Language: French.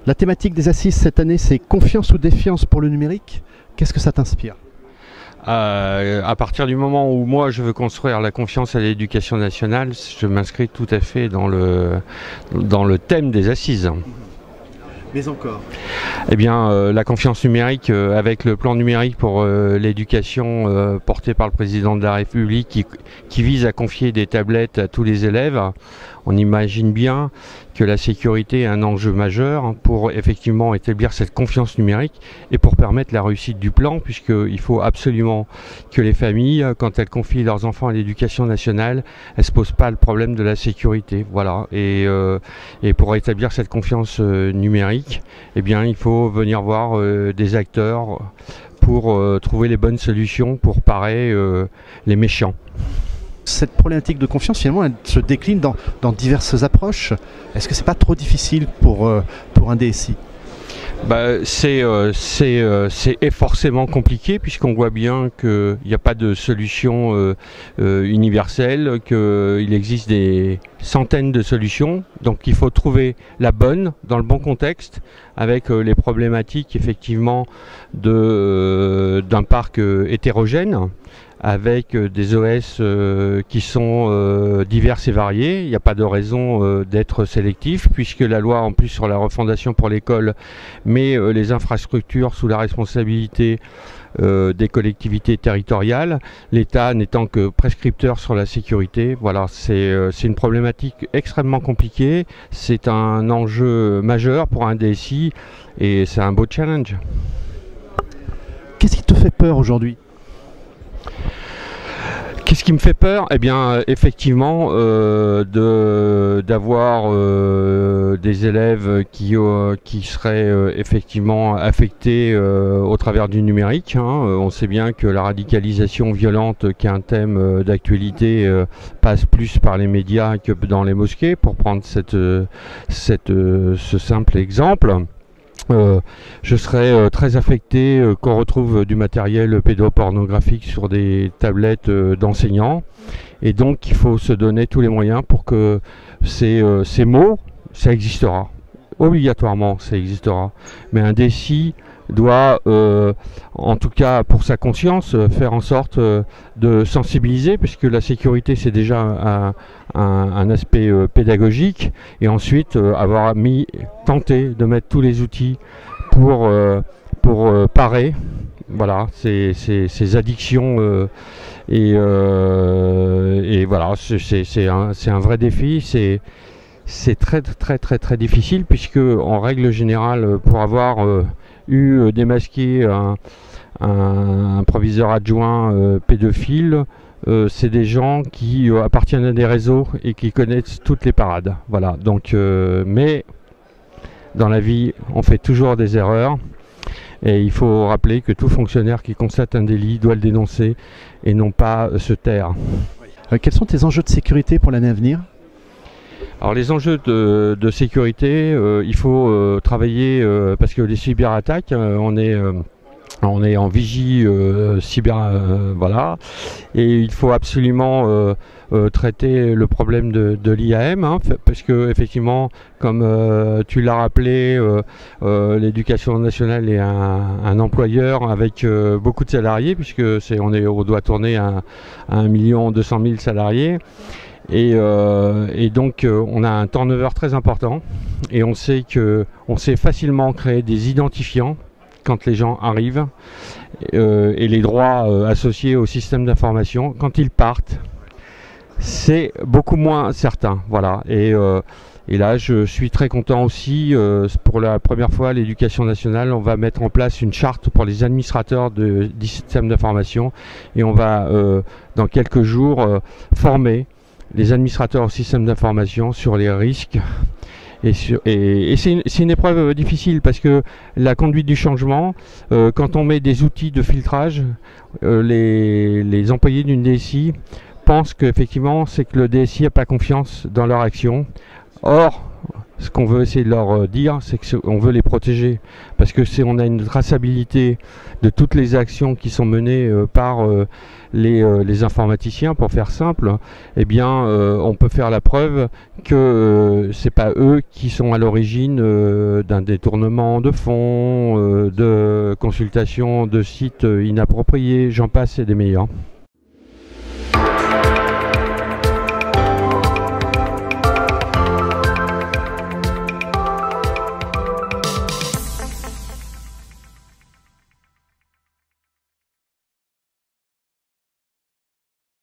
La thématique des assises cette année, c'est confiance ou défiance pour le numérique. Qu'est-ce que ça t'inspire? À partir du moment où moi je veux construire la confiance à l'éducation nationale, je m'inscris tout à fait dans le thème des assises. Mais encore. Eh bien, la confiance numérique, avec le plan numérique pour l'éducation porté par le président de la République qui vise à confier des tablettes à tous les élèves, on imagine bien que la sécurité est un enjeu majeur pour effectivement établir cette confiance numérique et pour permettre la réussite du plan, puisqu'il faut absolument que les familles, quand elles confient leurs enfants à l'éducation nationale, elles ne se posent pas le problème de la sécurité. Voilà. Et pour établir cette confiance numérique, eh bien, il faut venir voir des acteurs pour trouver les bonnes solutions pour parer les méchants. Cette problématique de confiance, finalement, elle se décline dans diverses approches. Est-ce que c'est pas trop difficile pour un DSI? C'est forcément compliqué, puisqu'on voit bien qu'il n'y a pas de solution universelle, qu'il existe des centaines de solutions. Donc il faut trouver la bonne dans le bon contexte, avec les problématiques effectivement d'un parc hétérogène, avec des OS qui sont diverses et variées. Il n'y a pas de raison d'être sélectif, puisque la loi, en plus sur la refondation pour l'école, met les infrastructures sous la responsabilité des collectivités territoriales, l'État n'étant que prescripteur sur la sécurité. Voilà, c'est une problématique extrêmement compliquée, c'est un enjeu majeur pour un DSI et c'est un beau challenge. Qu'est-ce qui te fait peur aujourd'hui ? Qu'est-ce qui me fait peur? Eh bien, effectivement, d'avoir des élèves qui seraient effectivement affectés au travers du numérique. Hein. On sait bien que la radicalisation violente, qui est un thème d'actualité, passe plus par les médias que dans les mosquées, pour prendre ce simple exemple. Je serais très affecté qu'on retrouve du matériel pédopornographique sur des tablettes d'enseignants, et donc il faut se donner tous les moyens pour que ces mots, ça existera. Obligatoirement, ça existera. Mais un DSI doit, en tout cas pour sa conscience, faire en sorte de sensibiliser, puisque la sécurité c'est déjà un aspect pédagogique, et ensuite avoir tenté de mettre tous les outils pour parer, voilà, ces addictions, et voilà, c'est un vrai défi. C'est très difficile, puisque en règle générale, pour avoir démasqué un proviseur adjoint pédophile, c'est des gens qui appartiennent à des réseaux et qui connaissent toutes les parades. Voilà. Donc, mais dans la vie, on fait toujours des erreurs, et il faut rappeler que tout fonctionnaire qui constate un délit doit le dénoncer et non pas se taire. Quels sont tes enjeux de sécurité pour l'année à venir ? Alors les enjeux de sécurité, il faut travailler, parce que les cyberattaques, on est en vigie cyber, voilà, et il faut absolument traiter le problème de l'IAM, hein, parce que effectivement, comme tu l'as rappelé, l'éducation nationale est un employeur avec beaucoup de salariés, puisque on doit tourner à 1 200 000 salariés. Et donc on a un turnover très important, et on sait facilement créer des identifiants quand les gens arrivent, et les droits associés au système d'information quand ils partent, c'est beaucoup moins certain. Voilà. Et là, je suis très content aussi, pour la première fois, l'éducation nationale, on va mettre en place une charte pour les administrateurs du système d'information, et on va dans quelques jours former les administrateurs au système d'information sur les risques. Et c'est une épreuve difficile, parce que la conduite du changement, quand on met des outils de filtrage, les employés d'une DSI pensent qu'effectivement c'est que le DSI n'a pas confiance dans leur action. Or, ce qu'on veut essayer de leur dire, c'est qu'on veut les protéger. Parce que si on a une traçabilité de toutes les actions qui sont menées par les informaticiens, pour faire simple, eh bien, on peut faire la preuve que c'est pas eux qui sont à l'origine d'un détournement de fonds, de consultation de sites inappropriés, j'en passe et des meilleurs.